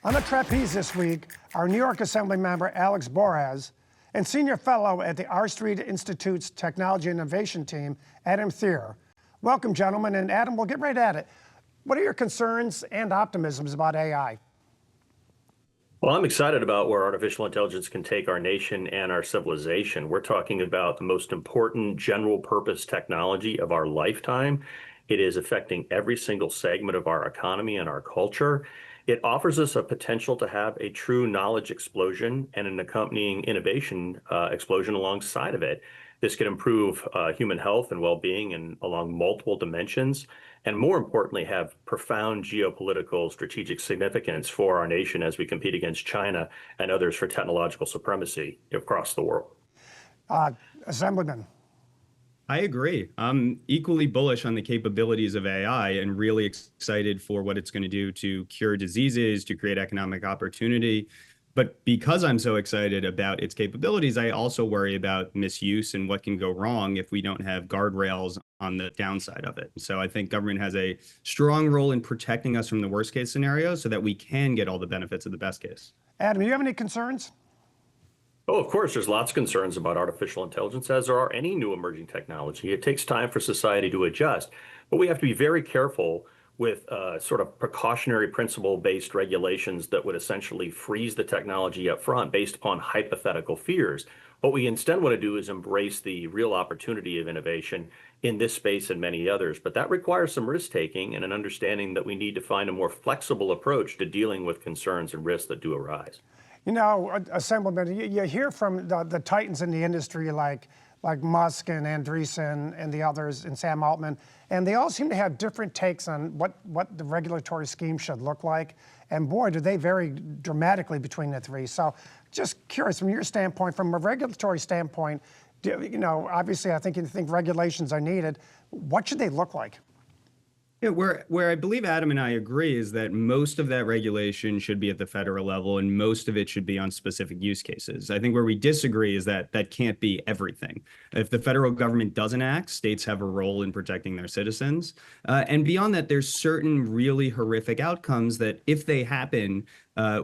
On the trapeze this week, our New York Assemblymember Alex Borjas and Senior Fellow at the R Street Institute's Technology Innovation Team, Adam Thierer. Welcome, gentlemen. And Adam, we'll get right at it. What are your concerns and optimisms about AI? Well, I'm excited about where artificial intelligence can take our nation and our civilization. We're talking about the most important general purpose technology of our lifetime. It is affecting every single segment of our economy and our culture. It offers us a potential to have a true knowledge explosion and an accompanying innovation explosion alongside of it. This could improve human health and well-being along multiple dimensions, and more importantly, have profound geopolitical strategic significance for our nation as we compete against China and others for technological supremacy across the world. Assemblyman. I agree. I'm equally bullish on the capabilities of AI and really excited for what it's going to do to cure diseases, to create economic opportunity. But because I'm so excited about its capabilities, I also worry about misuse and what can go wrong if we don't have guardrails on the downside of it. So I think government has a strong role in protecting us from the worst case scenario so that we can get all the benefits of the best case. Adam, do you have any concerns? Oh, of course, there's lots of concerns about artificial intelligence, as there are any new emerging technology. It takes time for society to adjust, but we have to be very careful with sort of precautionary principle-based regulations that would essentially freeze the technology up front based upon hypothetical fears. What we instead want to do is embrace the real opportunity of innovation in this space and many others. But that requires some risk-taking and an understanding that we need to find a more flexible approach to dealing with concerns and risks that do arise. You know, Assemblyman, you hear from the titans in the industry like Musk and Andreessen and the others and Sam Altman, and they all seem to have different takes on what the regulatory scheme should look like. And boy, do they vary dramatically between the three. So just curious, from your standpoint, from a regulatory standpoint, you know, obviously I think you think regulations are needed. What should they look like? Yeah, where I believe Adam and I agree is that most of that regulation should be at the federal level and most of it should be on specific use cases. I think where we disagree is that that can't be everything. If the federal government doesn't act, states have a role in protecting their citizens. And beyond that, there's certain really horrific outcomes that if they happen,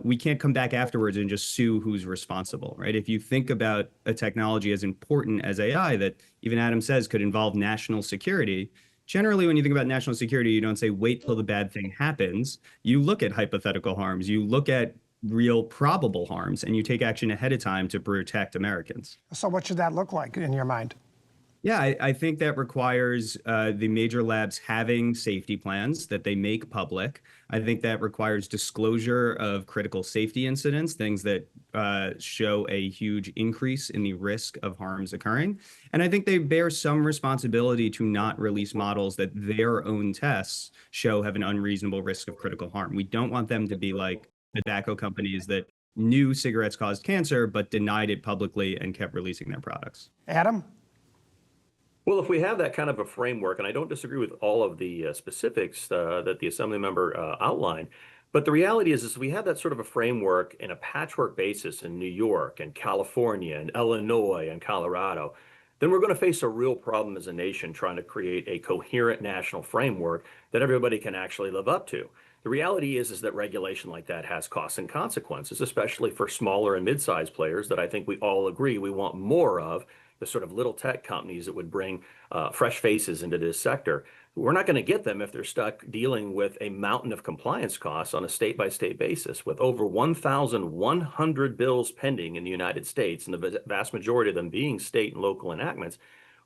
we can't come back afterwards and just sue who's responsible, right? If you think about a technology as important as AI that even Adam says could involve national security, generally, when you think about national security, you don't say, wait till the bad thing happens. You look at hypothetical harms, you look at real probable harms, and you take action ahead of time to protect Americans. So what should that look like in your mind? Yeah, I think that requires the major labs having safety plans that they make public. I think that requires disclosure of critical safety incidents, things that show a huge increase in the risk of harms occurring. And I think they bear some responsibility to not release models that their own tests show have an unreasonable risk of critical harm. We don't want them to be like the tobacco companies that knew cigarettes caused cancer, but denied it publicly and kept releasing their products. Adam? Well, if we have that kind of a framework, and I don't disagree with all of the specifics that the Assemblymember outlined, but the reality is we have that sort of a framework in a patchwork basis in New York and California and Illinois and Colorado, then we're going to face a real problem as a nation trying to create a coherent national framework that everybody can actually live up to. The reality is that regulation like that has costs and consequences, especially for smaller and mid-sized players that I think we all agree we want more of, the sort of little tech companies that would bring fresh faces into this sector. We're not going to get them if they're stuck dealing with a mountain of compliance costs on a state-by-state basis. With over 1,100 bills pending in the United States, and the vast majority of them being state and local enactments,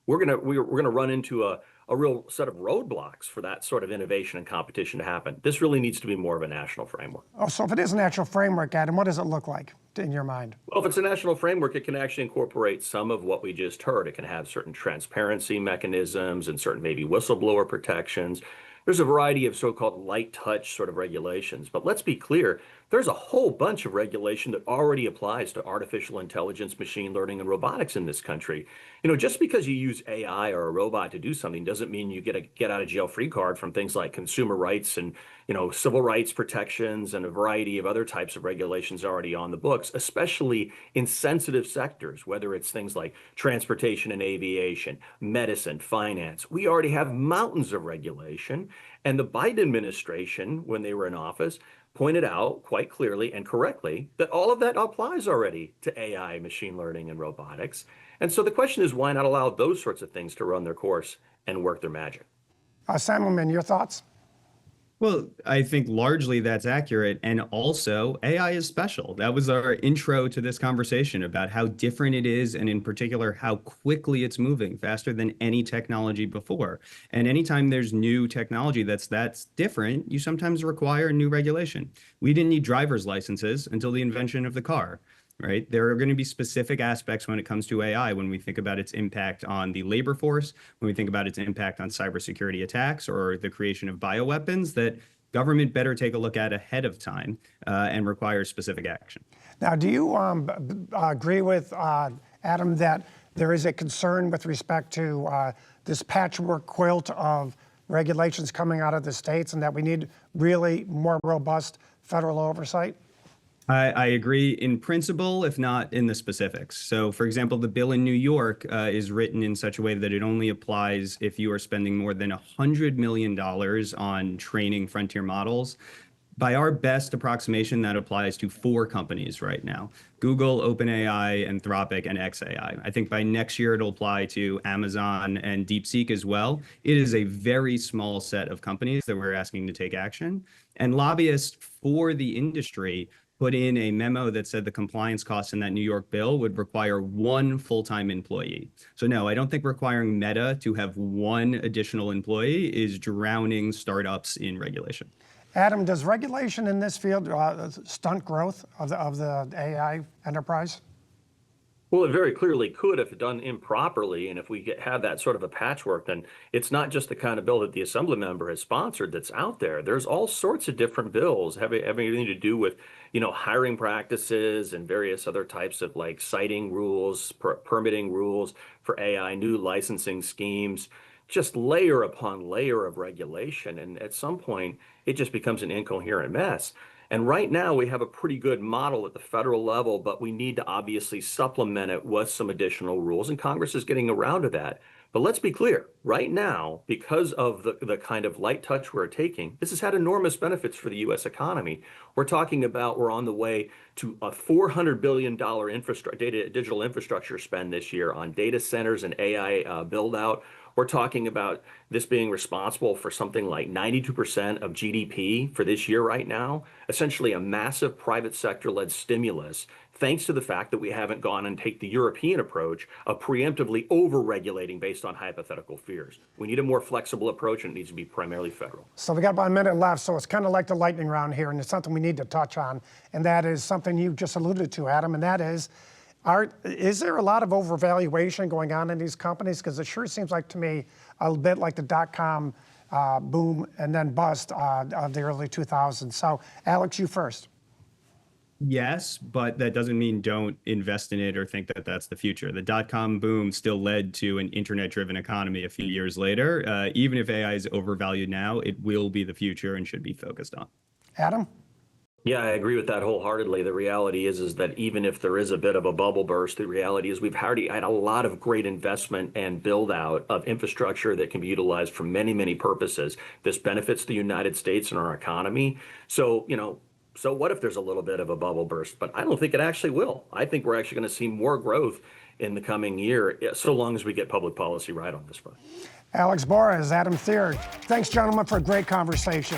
we're gonna run into a real set of roadblocks for that sort of innovation and competition to happen. This really needs to be more of a national framework. Oh, so if it is a national framework, Adam, what does it look like in your mind? Well, if it's a national framework, it can actually incorporate some of what we just heard. It can have certain transparency mechanisms and certain maybe whistleblower protections. There's a variety of so-called light touch sort of regulations, but let's be clear, there's a whole bunch of regulation that already applies to artificial intelligence, machine learning, and robotics in this country. You know, just because you use AI or a robot to do something doesn't mean you get a get out of jail free card from things like consumer rights and, you know, civil rights protections and a variety of other types of regulations already on the books, especially in sensitive sectors, whether it's things like transportation and aviation, medicine, finance. We already have mountains of regulation. And the Biden administration, when they were in office, pointed out quite clearly and correctly that all of that applies already to AI, machine learning, and robotics. And so the question is, why not allow those sorts of things to run their course and work their magic? Assemblymember, your thoughts? Well, I think largely that's accurate. And also, AI is special. That was our intro to this conversation about how different it is, and in particular, how quickly it's moving, faster than any technology before. And anytime there's new technology that's different, you sometimes require new regulation. We didn't need driver's licenses until the invention of the car. Right? There are going to be specific aspects when it comes to AI, when we think about its impact on the labor force, when we think about its impact on cybersecurity attacks or the creation of bioweapons, that government better take a look at ahead of time and require specific action. Now, do you agree with Adam that there is a concern with respect to this patchwork quilt of regulations coming out of the states, and that we need really more robust federal oversight? I agree in principle, if not in the specifics. So, for example, the bill in New York is written in such a way that it only applies if you are spending more than $100 million on training frontier models. By our best approximation, that applies to 4 companies right now: Google, OpenAI, Anthropic, and xAI. I think by next year, it'll apply to Amazon and DeepSeek as well. It is a very small set of companies that we're asking to take action. And lobbyists for the industry put in a memo that said the compliance costs in that New York bill would require 1 full-time employee. So no, I don't think requiring Meta to have 1 additional employee is drowning startups in regulation. Adam, does regulation in this field stunt growth of the AI enterprise? Well, it very clearly could if done improperly. And if we have that sort of a patchwork, then it's not just the kind of bill that the Assemblymember has sponsored that's out there. There's all sorts of different bills having anything to do with, hiring practices and various other types of like citing rules, permitting rules for AI, new licensing schemes, just layer upon layer of regulation. And at some point, it just becomes an incoherent mess. And right now, we have a pretty good model at the federal level, but we need to obviously supplement it with some additional rules, and Congress is getting around to that. But let's be clear, right now, because of the kind of light touch we're taking, this has had enormous benefits for the U.S. economy. We're talking about we're on the way to a $400 billion digital infrastructure spend this year on data centers and AI build out. We're talking about this being responsible for something like 92% of GDP for this year right now, essentially a massive private sector-led stimulus, thanks to the fact that we haven't gone and take the European approach of preemptively over-regulating based on hypothetical fears. We need a more flexible approach, and it needs to be primarily federal. So we got about a minute left, so it's kind of like the lightning round here, and it's something we need to touch on, and that is something you just alluded to, Adam, and that is there a lot of overvaluation going on in these companies? Because it sure seems like to me a bit like the dot-com boom and then bust of the early 2000s. So, Alex, you first. Yes, but that doesn't mean don't invest in it or think that that's the future. The dot-com boom still led to an internet-driven economy a few years later. Even if AI is overvalued now, it will be the future and should be focused on. Adam? Yeah, I agree with that wholeheartedly. The reality is that even if there is a bit of a bubble burst, the reality is we've already had a lot of great investment and build out of infrastructure that can be utilized for many, many purposes. This benefits the United States and our economy. So, so what if there's a little bit of a bubble burst? But I don't think it actually will. I think we're actually going to see more growth in the coming year, so long as we get public policy right on this front. Alex Borres, Adam Thierer. Thanks, gentlemen, for a great conversation.